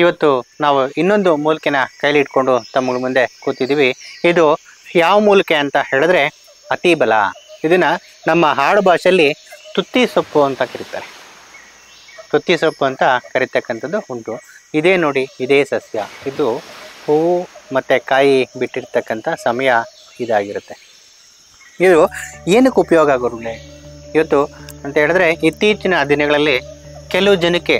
ಇವತ್ತು ನಾವು ಇನ್ನೊಂದು ಮೂಲಿಕೆನ ಕೈಲಿ ಇಟ್ಕೊಂಡು ತಮ್ಮ ಮುಂದೆ ಕೂತಿದ್ದೀವಿ. ಇದು ಯಾವ ಮೂಲಿಕೆ ಅಂತ ಹೇಳಿದ್ರೆ ಅತಿಬಲ. ಇದನ್ನ ನಮ್ಮ ಹಾಡು ಭಾಷೆಯಲ್ಲಿ ತುತ್ತಿ ಸೊಪ್ಪು ಅಂತ ಕರೀತಾರೆ. ತುತ್ತಿ ಸೊಪ್ಪು ಅಂತ ಕರಿತಕ್ಕಂಥದ್ದು ಉಂಟು. ಇದೇ ನೋಡಿ, ಇದೇ ಸಸ್ಯ. ಇದು ಹೂವು ಮತ್ತು ಕಾಯಿ ಬಿಟ್ಟಿರ್ತಕ್ಕಂಥ ಸಮಯ ಇದಾಗಿರುತ್ತೆ. ಇದು ಏನಕ್ಕೆ ಉಪಯೋಗ ಆಗೋರುಗಳೇ ಇವತ್ತು ಅಂತ ಹೇಳಿದ್ರೆ, ಇತ್ತೀಚಿನ ದಿನಗಳಲ್ಲಿ ಕೆಲವು ಜನಕ್ಕೆ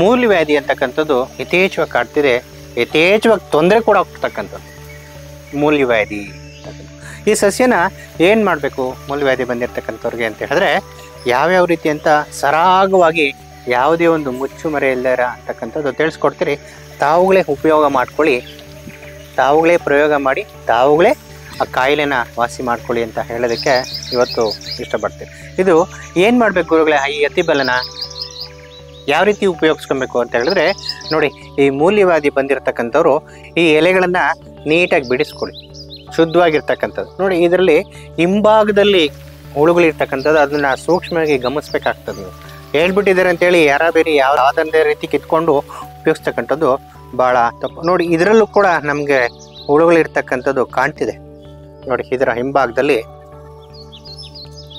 ಮೂಲವ್ಯಾಧಿ ಅಂತಕ್ಕಂಥದ್ದು ಯಥೇಚ್ಛವಾಗಿ ಕಾಡ್ತಿದೆ. ಯಥೇಚ್ಛವಾಗಿ ತೊಂದರೆ ಕೂಡ ಆಗ್ತಕ್ಕಂಥದ್ದು ಮೂಲವ್ಯಾಧಿ. ಈ ಸಸ್ಯನ ಏನು ಮಾಡಬೇಕು ಮೂಲವ್ಯಾಧಿ ಬಂದಿರತಕ್ಕಂಥವ್ರಿಗೆ ಅಂತ ಹೇಳಿದ್ರೆ, ಯಾವ್ಯಾವ ರೀತಿ ಅಂತ ಸರಾಗವಾಗಿ ಯಾವುದೇ ಒಂದು ಮುಚ್ಚುಮರೆ ಇಲ್ಲರ ಅಂತಕ್ಕಂಥದ್ದು ತಿಳಿಸ್ಕೊಡ್ತೀರಿ. ತಾವುಗಳೇ ಉಪಯೋಗ ಮಾಡ್ಕೊಳ್ಳಿ, ತಾವುಗಳೇ ಪ್ರಯೋಗ ಮಾಡಿ, ತಾವುಗಳೇ ಆ ಕಾಯಿಲೆನ ವಾಸಿ ಮಾಡ್ಕೊಳ್ಳಿ ಅಂತ ಹೇಳೋದಕ್ಕೆ ಇವತ್ತು ಇಷ್ಟಪಡ್ತೀವಿ. ಇದು ಏನು ಮಾಡಬೇಕು ಗುರುಗಳೇ, ಈ ಅತಿಬಲನ ಯಾವ ರೀತಿ ಉಪಯೋಗಿಸ್ಕೊಬೇಕು ಅಂತ ಹೇಳಿದ್ರೆ ನೋಡಿ, ಈ ಮೂಲವ್ಯಾಧಿ ಬಂದಿರತಕ್ಕಂಥವ್ರು ಈ ಎಲೆಗಳನ್ನು ನೀಟಾಗಿ ಬಿಡಿಸ್ಕೊಳ್ಳಿ, ಶುದ್ಧವಾಗಿರ್ತಕ್ಕಂಥದ್ದು. ನೋಡಿ, ಇದರಲ್ಲಿ ಹಿಂಭಾಗದಲ್ಲಿ ಹುಳುಗಳಿರ್ತಕ್ಕಂಥದ್ದು, ಅದನ್ನು ಸೂಕ್ಷ್ಮವಾಗಿ ಗಮನಿಸ್ಬೇಕಾಗ್ತದೆ. ನೀವು ಹೇಳ್ಬಿಟ್ಟಿದ್ದಾರೆ ಅಂತೇಳಿ ಬೇರೆ ಯಾವುದೇ ರೀತಿ ಕಿತ್ಕೊಂಡು ಉಪಯೋಗಿಸ್ತಕ್ಕಂಥದ್ದು ಭಾಳ ತಪ್ಪು. ನೋಡಿ, ಇದರಲ್ಲೂ ಕೂಡ ನಮಗೆ ಹುಳುಗಳಿರ್ತಕ್ಕಂಥದ್ದು ಕಾಣ್ತಿದೆ. ನೋಡಿ, ಇದರ ಹಿಂಭಾಗದಲ್ಲಿ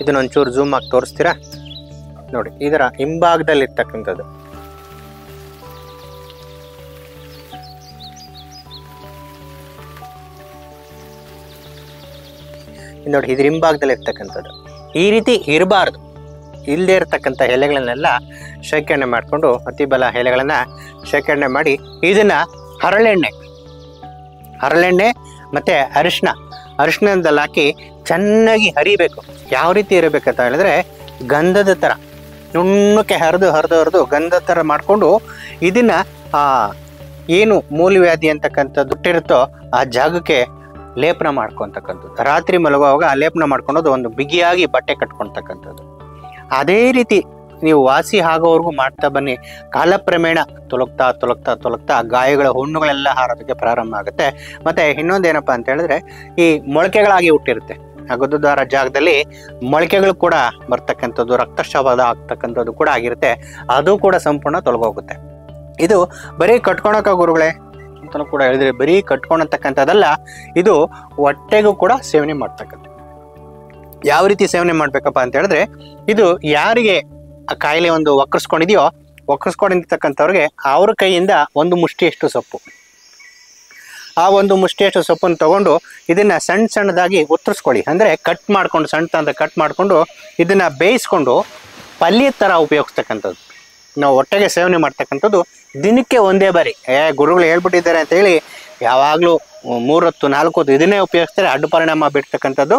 ಇದನ್ನೊಂಚೂರು ಝೂಮ್ ಆಗಿ ತೋರಿಸ್ತೀರಾ? ನೋಡಿ, ಇದರ ಹಿಂಭಾಗದಲ್ಲಿ ಇರ್ತಕ್ಕಂಥದ್ದು ನೋಡಿ, ಇದ್ರ ಹಿಂಭಾಗದಲ್ಲಿ ಇರ್ತಕ್ಕಂಥದ್ದು ಈ ರೀತಿ ಇರಬಾರ್ದು. ಇಲ್ಲದೆ ಇರತಕ್ಕಂಥ ಎಲೆಗಳನ್ನೆಲ್ಲ ಶೇಖರಣೆ ಮಾಡಿಕೊಂಡು, ಅತಿಬಲ ಎಲೆಗಳನ್ನು ಶೇಖರಣೆ ಮಾಡಿ, ಇದನ್ನ ಹರಳೆಣ್ಣೆ ಮತ್ತು ಅರಿಶಿಣದಲ್ಲಿ ಹಾಕಿ ಚೆನ್ನಾಗಿ ಹರಿಬೇಕು. ಯಾವ ರೀತಿ ಇರಬೇಕಂತ ಹೇಳಿದ್ರೆ, ಗಂಧದ ಥರ ನುಣ್ಣಕ್ಕೆ ಹರಿದು ಗಂಧದ ಥರ ಮಾಡಿಕೊಂಡು ಇದನ್ನು ಏನು ಮೂಲವ್ಯಾಧಿ ಅಂತಕ್ಕಂಥದ್ದು ಇಟ್ಟಿರುತ್ತೋ ಆ ಜಾಗಕ್ಕೆ ಲೇಪನ ಮಾಡ್ಕೊತಕ್ಕಂಥದ್ದು. ರಾತ್ರಿ ಮಲಗುವಾಗ ಆ ಲೇಪನ ಮಾಡ್ಕೊಳೋದು, ಒಂದು ಬಿಗಿಯಾಗಿ ಬಟ್ಟೆ ಕಟ್ಕೊಳ್ತಕ್ಕಂಥದ್ದು. ಅದೇ ರೀತಿ ನೀವು ವಾಸಿ ಆಗೋವರೆಗೂ ಮಾಡ್ತಾ ಬನ್ನಿ. ಕಾಲಕ್ರಮೇಣ ತೊಲಗ್ತಾ ಗಾಯಗಳ ಹುಣ್ಣುಗಳೆಲ್ಲ ಹಾರೋದಕ್ಕೆ ಪ್ರಾರಂಭ ಆಗುತ್ತೆ. ಮತ್ತು ಇನ್ನೊಂದೇನಪ್ಪ ಅಂತ ಹೇಳಿದ್ರೆ, ಈ ಮೊಳಕೆಗಳಾಗಿ ಹುಟ್ಟಿರುತ್ತೆ ಆ ಗುದದ್ವಾರ ಜಾಗದಲ್ಲಿ, ಮೊಳಕೆಗಳು ಕೂಡ ಬರ್ತಕ್ಕಂಥದ್ದು, ರಕ್ತಸ್ರಾವ ಆಗ್ತಕ್ಕಂಥದ್ದು ಕೂಡ ಆಗಿರುತ್ತೆ. ಅದು ಕೂಡ ಸಂಪೂರ್ಣ ತೊಲಗೋಗುತ್ತೆ. ಇದು ಬರೀ ಕಟ್ಕೊಳಕ ಗುರುಗಳೇ ಅಂತಲೂ ಕೂಡ ಹೇಳಿದ್ರೆ, ಬರೀ ಕಟ್ಕೊಳತಕ್ಕಂಥದ್ದಲ್ಲ, ಇದು ಹೊಟ್ಟೆಗೂ ಕೂಡ ಸೇವನೆ ಮಾಡ್ತಕ್ಕಂಥ. ಯಾವ ರೀತಿ ಸೇವನೆ ಮಾಡ್ಬೇಕಪ್ಪ ಅಂತ ಹೇಳಿದ್ರೆ, ಇದು ಯಾರಿಗೆ ಆ ಕಾಯಿಲೆ ಒಂದು ಒಕ್ಕರ್ಸ್ಕೊಂಡಿರ್ತಕ್ಕಂಥವ್ರಿಗೆ ಅವ್ರ ಕೈಯಿಂದ ಒಂದು ಮುಷ್ಟಿಯಷ್ಟು ಸೊಪ್ಪು, ಆ ಒಂದು ಮುಷ್ಟಿಯಷ್ಟು ಸೊಪ್ಪನ್ನು ತಗೊಂಡು ಇದನ್ನ ಸಣ್ಣದಾಗಿ ಉತ್ತರಿಸ್ಕೊಳ್ಳಿ. ಅಂದರೆ ಕಟ್ ಮಾಡ್ಕೊಂಡು, ಸಣ್ಣ ಕಟ್ ಮಾಡಿಕೊಂಡು ಇದನ್ನ ಬೇಯಿಸ್ಕೊಂಡು ಪಲ್ಯದ ಥರ ಉಪಯೋಗಿಸ್ತಕ್ಕಂಥದ್ದು. ನಾವು ಹೊಟ್ಟೆಗೆ ಸೇವನೆ ಮಾಡ್ತಕ್ಕಂಥದ್ದು ದಿನಕ್ಕೆ ಒಂದೇ ಬಾರಿ. ಗುರುಗಳು ಹೇಳ್ಬಿಟ್ಟಿದ್ದಾರೆ ಅಂತ ಹೇಳಿ ಯಾವಾಗಲೂ 3 ಹೊತ್ತು 4 ಹೊತ್ತು ಇದನ್ನೇ ಉಪಯೋಗಿಸ್ತಾರೆ, ಅಡ್ಡ ಪರಿಣಾಮ ಬಿಡ್ತಕ್ಕಂಥದ್ದು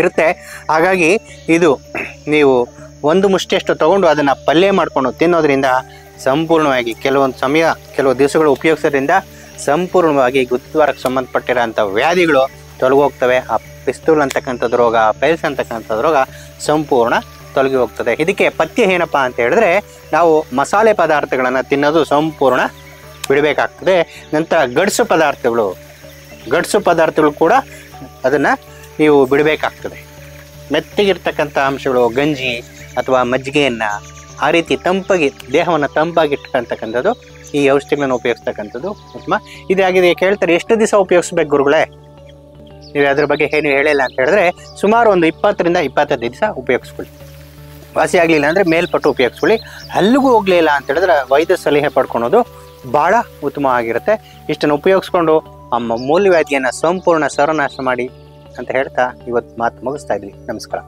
ಇರುತ್ತೆ. ಹಾಗಾಗಿ ಇದು ನೀವು ಒಂದು ಮುಷ್ಟಿಯಷ್ಟು ತಗೊಂಡು ಅದನ್ನು ಪಲ್ಯ ಮಾಡಿಕೊಂಡು ತಿನ್ನೋದ್ರಿಂದ ಸಂಪೂರ್ಣವಾಗಿ ಕೆಲವು ದಿವಸಗಳು ಉಪಯೋಗಿಸೋದ್ರಿಂದ ಸಂಪೂರ್ಣವಾಗಿ ಗುದದ್ವಾರಕ್ಕೆ ಸಂಬಂಧಪಟ್ಟಿರೋಂಥ ವ್ಯಾಧಿಗಳು ತೊಲಗೋಗ್ತವೆ. ಆ ಪಿಸ್ತೂಲ್ ಅಂತಕ್ಕಂಥದ್ದು ರೋಗ, ಪೈಲ್ಸ್ ಅಂತಕ್ಕಂಥದ್ದು ರೋಗ ಸಂಪೂರ್ಣ ತೊಲಗಿ ಹೋಗ್ತದೆ. ಇದಕ್ಕೆ ಪಥ್ಯ ಏನಪ್ಪ ಅಂತ ಹೇಳಿದ್ರೆ, ನಾವು ಮಸಾಲೆ ಪದಾರ್ಥಗಳನ್ನು ತಿನ್ನೋದು ಸಂಪೂರ್ಣ ಬಿಡಬೇಕಾಗ್ತದೆ. ನಂತರ ಗಡ್ಸು ಪದಾರ್ಥಗಳು ಕೂಡ ಅದನ್ನು ನೀವು ಬಿಡಬೇಕಾಗ್ತದೆ. ಮೆತ್ತಗಿರ್ತಕ್ಕಂಥ ಅಂಶಗಳು, ಗಂಜಿ ಅಥವಾ ಮಜ್ಜಿಗೆಯನ್ನು ಆ ರೀತಿ ದೇಹವನ್ನು ತಂಪಾಗಿಟ್ಕೊಳ್ತಕ್ಕಂಥದ್ದು, ಈ ಔಷಧಿಗಳನ್ನು ಉಪಯೋಗಿಸ್ತಕ್ಕಂಥದ್ದು ಉತ್ತಮ. ಇದಾಗಿದೆ. ಕೇಳ್ತಾರೆ, ಎಷ್ಟು ದಿವಸ ಉಪಯೋಗಿಸ್ಬೇಕು ಗುರುಗಳೇ? ನೀವು ಅದ್ರ ಬಗ್ಗೆ ಏನು ಹೇಳಿಲ್ಲ ಅಂತ ಹೇಳಿದ್ರೆ, ಸುಮಾರು ಒಂದು 20 ರಿಂದ 25 ದಿವಸ ಉಪಯೋಗಿಸ್ಕೊಳ್ಳಿ. ವಾಸಿ ಆಗಲಿಲ್ಲ ಅಂದರೆ ಮೇಲ್ಪಟ್ಟು ಉಪಯೋಗಿಸ್ಕೊಳ್ಳಿ. ಅಲ್ಲಿಗೂ ಹೋಗಲಿಲ್ಲ ಅಂತ ಹೇಳಿದ್ರೆ ವೈದ್ಯ ಸಲಹೆ ಪಡ್ಕೊಳೋದು ಭಾಳ ಉತ್ತಮ ಆಗಿರುತ್ತೆ. ಇಷ್ಟನ್ನು ಉಪಯೋಗಿಸ್ಕೊಂಡು ಮೂಲವ್ಯಾಧಿಯನ್ನು ಸಂಪೂರ್ಣ ಸರ್ವನಾಶ ಮಾಡಿ ಅಂತ ಹೇಳ್ತಾ ಇವತ್ತು ಮಾತು ಮುಗಿಸ್ತಾ ಇದ್ವಿ. ನಮಸ್ಕಾರ.